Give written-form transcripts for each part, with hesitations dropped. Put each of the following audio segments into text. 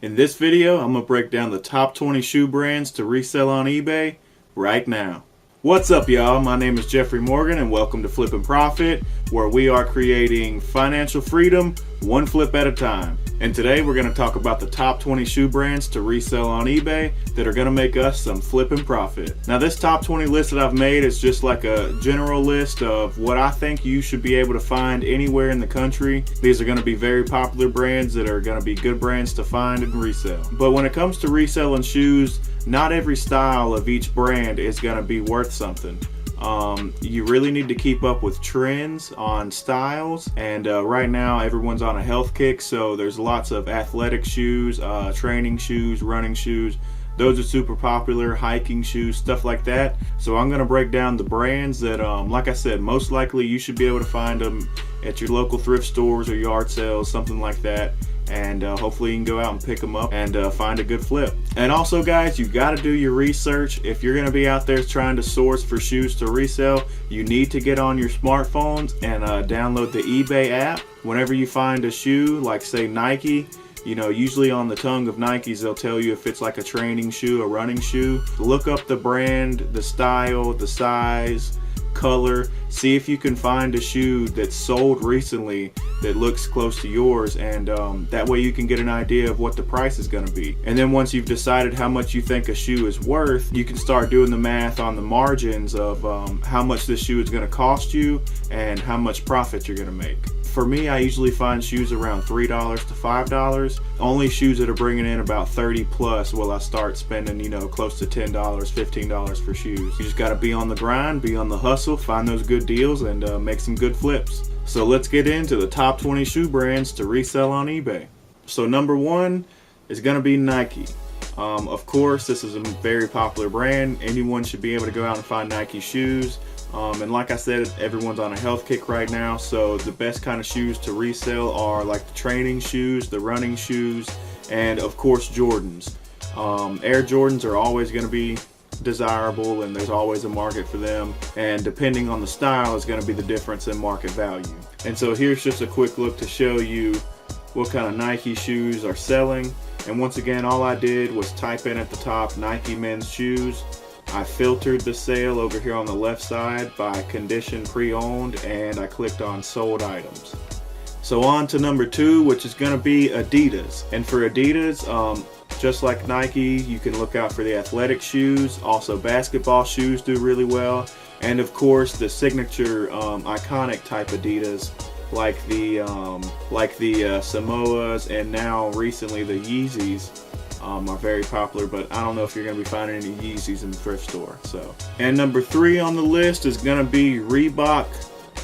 In this video, I'm going to break down the top 20 shoe brands to resell on eBay right now. What's up, y'all? My name is Jeffrey Morgan and welcome to Flip and Profit, where we are creating financial freedom one flip at a time. And today we're going to talk about the top 20 shoe brands to resell on eBay that are going to make us some flip and profit. Now, this top 20 list that I've made is just like a general list of what I think you should be able to find anywhere in the country. These are going to be very popular brands that are going to be good brands to find and resell. But when it comes to reselling shoes, not every style of each brand is going to be worth something. You really need to keep up with trends on styles, and right now everyone's on a health kick, so there's lots of athletic shoes, training shoes, running shoes. Those are super popular, hiking shoes, stuff like that. So I'm going to break down the brands that, like I said, most likely you should be able to find them at your local thrift stores or yard sales, something like that. And hopefully you can go out and pick them up and find a good flip. And also, guys, you got to do your research. If you're going to be out there trying to source for shoes to resell, you need to get on your smartphones and download the eBay app. Whenever you find a shoe, like say Nike, you know, usually on the tongue of Nikes, they'll tell you if it's like a training shoe, a running shoe. Look up the brand, the style, the size, color. See if you can find a shoe that's sold recently that looks close to yours, and that way you can get an idea of what the price is going to be. And then once you've decided how much you think a shoe is worth, you can start doing the math on the margins of how much this shoe is going to cost you and how much profit you're going to make. For me, I usually find shoes around $3 to $5. Only shoes that are bringing in about 30 plus will I start spending, you know, close to $10, $15 for shoes. You just got to be on the grind, be on the hustle, find those good deals, and make some good flips. So let's get into the top 20 shoe brands to resell on eBay. So number one is going to be Nike. Of course, this is a very popular brand. Anyone should be able to go out and find Nike shoes. And like I said, everyone's on a health kick right now, so the best kind of shoes to resell are like the training shoes, the running shoes, and of course Jordans. Air Jordans are always going to be desirable, and there's always a market for them, and depending on the style is going to be the difference in market value. And so here's just a quick look to show you what kind of Nike shoes are selling. And once again, all I did was type in at the top Nike men's shoes. I filtered the sale over here on the left side by condition pre-owned, and I clicked on sold items. So on to number two, which is going to be Adidas. And for Adidas, just like Nike, you can look out for the athletic shoes. Also, basketball shoes do really well. And of course, the signature iconic type Adidas, like the Samoas, and now recently the Yeezys. Are very popular, but I don't know if you're going to be finding any Yeezys in the thrift store. So, and number three on the list is going to be Reebok,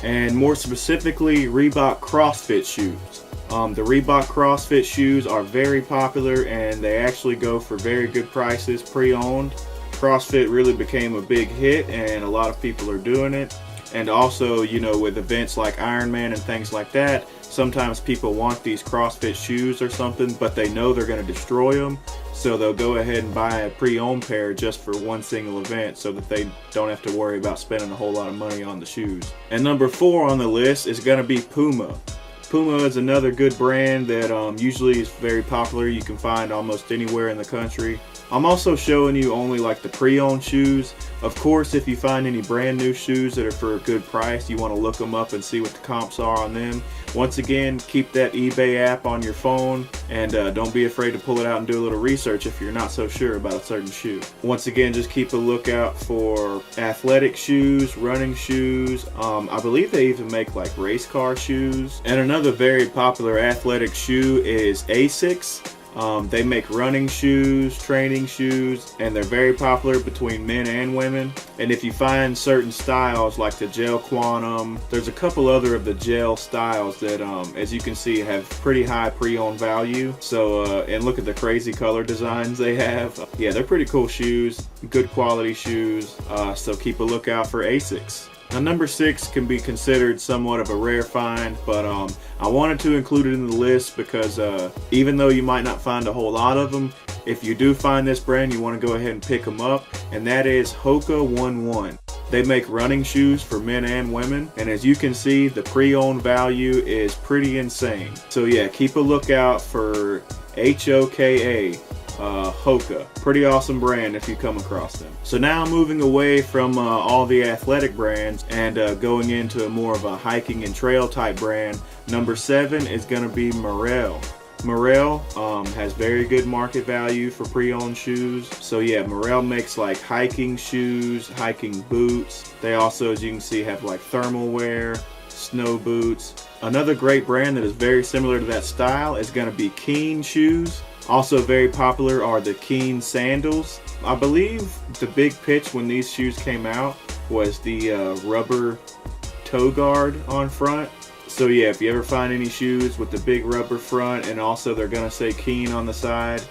and more specifically Reebok CrossFit shoes. The Reebok CrossFit shoes are very popular, and they actually go for very good prices pre-owned. CrossFit really became a big hit, and a lot of people are doing it. And also, you know, with events like Ironman and things like that, sometimes people want these CrossFit shoes or something, but they know they're going to destroy them. So they'll go ahead and buy a pre-owned pair just for one single event so that they don't have to worry about spending a whole lot of money on the shoes. And number four on the list is going to be Puma. Puma is another good brand that usually is very popular. You can find almost anywhere in the country. I'm also showing you only like the pre-owned shoes. Of course, if you find any brand new shoes that are for a good price, you want to look them up and see what the comps are on them. Once again, keep that eBay app on your phone, and don't be afraid to pull it out and do a little research if you're not so sure about a certain shoe. Once again, just keep a lookout for athletic shoes, running shoes. I believe they even make like race car shoes. And another very popular athletic shoe is Asics. They make running shoes, training shoes, and they're very popular between men and women. And if you find certain styles like the gel quantum, there's a couple other of the gel styles that, as you can see, have pretty high pre-owned value. So, and look at the crazy color designs they have. Yeah, they're pretty cool shoes, good quality shoes. So keep a lookout for Asics. Now, number six can be considered somewhat of a rare find, but I wanted to include it in the list because even though you might not find a whole lot of them, if you do find this brand, you want to go ahead and pick them up, and that is Hoka One One. They make running shoes for men and women, and as you can see, the pre-owned value is pretty insane. So yeah, keep a lookout for Hoka. Hoka. Pretty awesome brand if you come across them. So now moving away from all the athletic brands and going into more of a hiking and trail type brand, number 7 is going to be Merrell. Morel has very good market value for pre-owned shoes. So yeah, Morel makes like hiking shoes, hiking boots. They also, as you can see, have like thermal wear, snow boots. Another great brand that is very similar to that style is going to be Keene shoes. Also very popular are the Keene sandals. I believe the big pitch when these shoes came out was the rubber toe guard on front. So yeah, if you ever find any shoes with the big rubber front and also they're gonna say Keene on the side,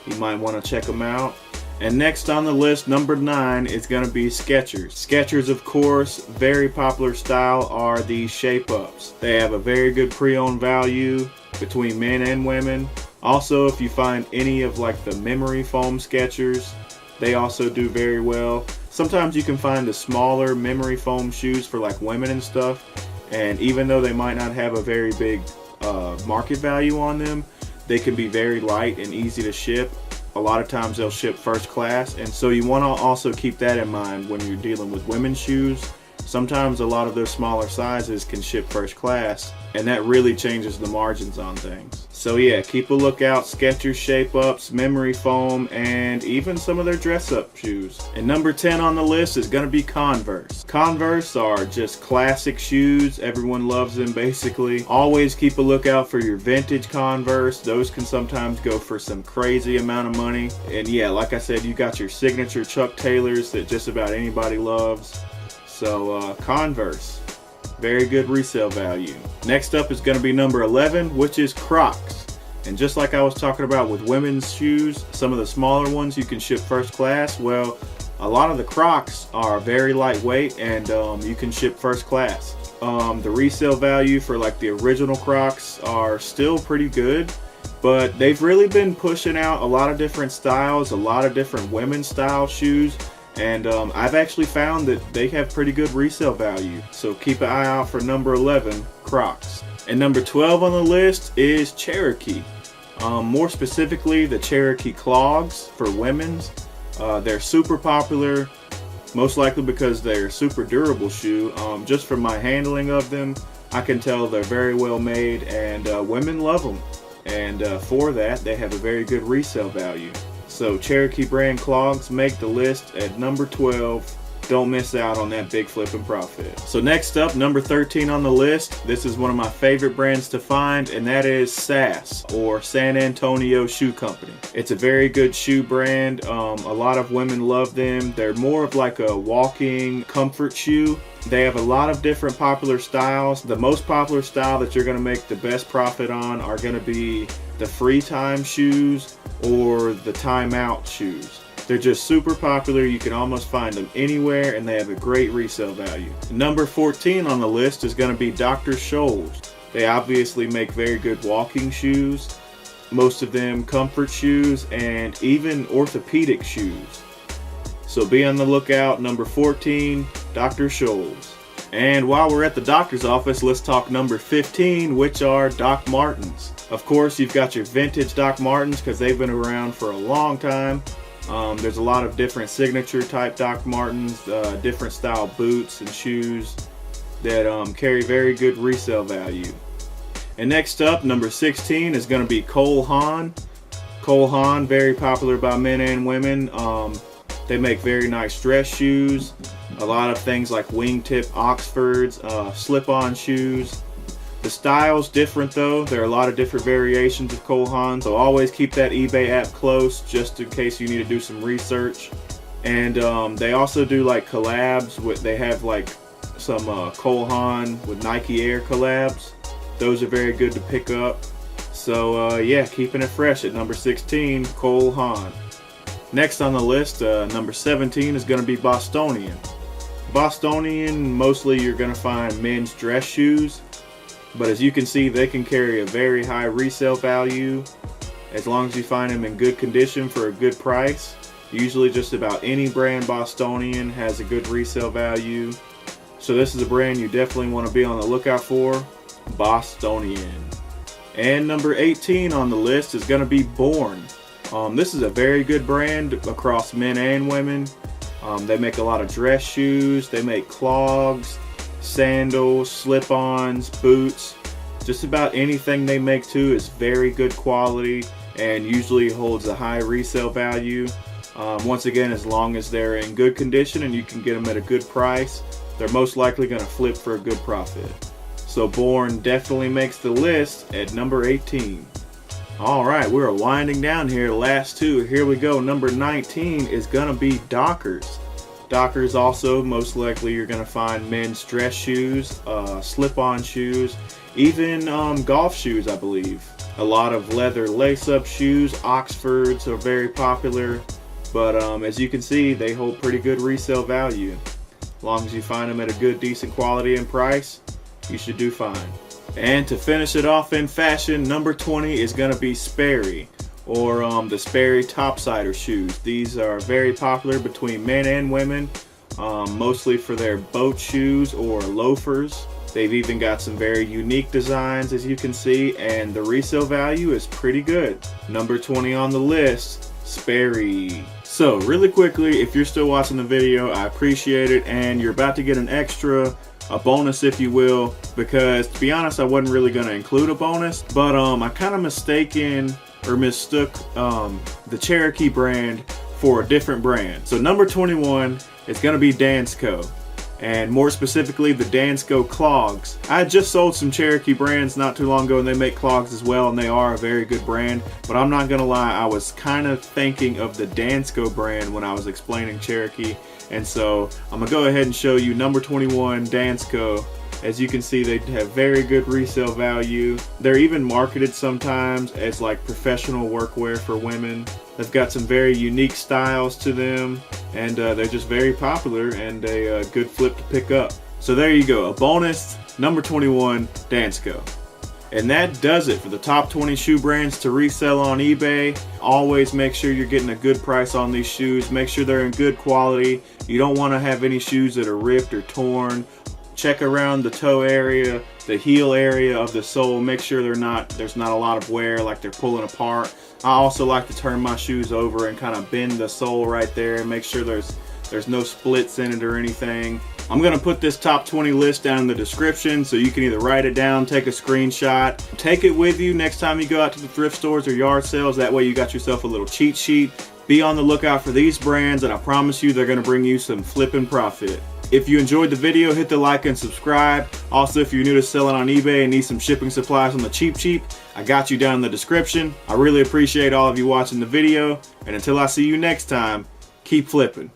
you might want to check them out. And next on the list, number 9, is gonna be Skechers. Skechers, of course, very popular style are the shape ups. They have a very good pre-owned value between men and women. Also, if you find any of like the memory foam Skechers, they also do very well. Sometimes you can find the smaller memory foam shoes for like women and stuff. And even though they might not have a very big market value on them, they can be very light and easy to ship. A lot of times they'll ship first class, and so you want to also keep that in mind when you're dealing with women's shoes. Sometimes a lot of those smaller sizes can ship first class, and that really changes the margins on things. So yeah, keep a lookout. Skechers shape ups, memory foam, and even some of their dress up shoes. And number 10 on the list is going to be Converse. Converse are just classic shoes. Everyone loves them basically. Always keep a lookout for your vintage Converse. Those can sometimes go for some crazy amount of money. And yeah, like I said, you got your signature Chuck Taylors that just about anybody loves. So Converse, very good resale value. Next up is going to be number 11, which is Crocs. And just like I was talking about with women's shoes, some of the smaller ones you can ship first class. Well, a lot of the Crocs are very lightweight and you can ship first class. The resale value for like the original Crocs are still pretty good, but they've really been pushing out a lot of different styles, a lot of different women's style shoes. And I've actually found that they have pretty good resale value. So keep an eye out for number 11, Crocs. And number 12 on the list is Cherokee. More specifically, the Cherokee clogs for women's. They're super popular, most likely because they're a super durable shoe. Just from my handling of them, I can tell they're very well made, and women love them. And for that, they have a very good resale value. So Cherokee brand clogs make the list at number 12. Don't miss out on that big flipping profit. So next up, number 13 on the list. This is one of my favorite brands to find, and that is SAS, or San Antonio Shoe Company. It's a very good shoe brand. A lot of women love them. They're more of like a walking comfort shoe. They have a lot of different popular styles. The most popular style that you're going to make the best profit on are going to be the free time shoes or the timeout shoes. They're just super popular. You can almost find them anywhere, and they have a great resale value. Number 14 on the list is going to be Dr. Scholls. They obviously make very good walking shoes, most of them comfort shoes, and even orthopedic shoes. So be on the lookout. Number 14, Dr. Scholls. And while we're at the doctor's office, let's talk number 15, which are Doc Martens. Of course, you've got your vintage Doc Martens because they've been around for a long time. There's a lot of different signature type Doc Martens, different style boots and shoes that carry very good resale value. And next up, number 16 is going to be Haan. Haan, very popular by men and women. They make very nice dress shoes. A lot of things like wingtip Oxfords, slip-on shoes. The style's different though. There are a lot of different variations of Haan, so always keep that eBay app close just in case you need to do some research. And they also do like collabs. They have like some Haan with Nike Air collabs. Those are very good to pick up. So yeah, keeping it fresh at number 16, Haan. Next on the list, number 17 is going to be Bostonian. Bostonian, mostly you're going to find men's dress shoes. But as you can see, they can carry a very high resale value as long as you find them in good condition for a good price. Usually just about any brand Bostonian has a good resale value. So this is a brand you definitely want to be on the lookout for, Bostonian. And number 18 on the list is going to be Born. This is a very good brand across men and women. They make a lot of dress shoes, they make clogs, sandals, slip-ons, boots. Just about anything they make too is very good quality and usually holds a high resale value. Once again, as long as they're in good condition and you can get them at a good price, they're most likely going to flip for a good profit. So Born definitely makes the list at number 18. Alright, we're winding down here. Last two. Here we go. Number 19 is going to be Dockers. Dockers also, most likely you're going to find men's dress shoes, slip-on shoes, even golf shoes, I believe. A lot of leather lace-up shoes. Oxfords are very popular. But as you can see, they hold pretty good resale value. As long as you find them at a good, decent quality and price, you should do fine. And to finish it off in fashion, number 20 is going to be Sperry, or the Sperry topsider shoes. These are very popular between men and women, mostly for their boat shoes or loafers. They've even got some very unique designs, as you can see, and the resale value is pretty good. Number 20 on the list, Sperry. So really quickly, if you're still watching the video, I appreciate it, and you're about to get a bonus if you will, because to be honest, I wasn't really going to include a bonus, but I kind of mistook the Cherokee brand for a different brand. So number 21 is going to be Dansko, and more specifically the Dansko clogs. I just sold some Cherokee brands not too long ago and they make clogs as well, and they are a very good brand, but I'm not gonna lie, I was kind of thinking of the Dansko brand when I was explaining Cherokee. And so I'm gonna go ahead and show you number 21 Dansko. As you can see, they have very good resale value. They're even marketed sometimes as like professional workwear for women. They've got some very unique styles to them, and they're just very popular and a good flip to pick up. So there you go, a bonus, number 21 Dansko. And that does it for the top 20 shoe brands to resell on eBay. Always make sure you're getting a good price on these shoes. Make sure they're in good quality. You don't want to have any shoes that are ripped or torn. Check around the toe area, the heel area of the sole. Make sure there's not a lot of wear, like they're pulling apart. I also like to turn my shoes over and kind of bend the sole right there and make sure there's no splits in it or anything. I'm gonna put this top 20 list down in the description so you can either write it down, take a screenshot, take it with you next time you go out to the thrift stores or yard sales. That way you got yourself a little cheat sheet. Be on the lookout for these brands, and I promise you they're gonna bring you some flipping profit. If you enjoyed the video, hit the like and subscribe. Also, if you're new to selling on eBay and need some shipping supplies on the cheap, I got you down in the description. I really appreciate all of you watching the video, and until I see you next time, keep flipping.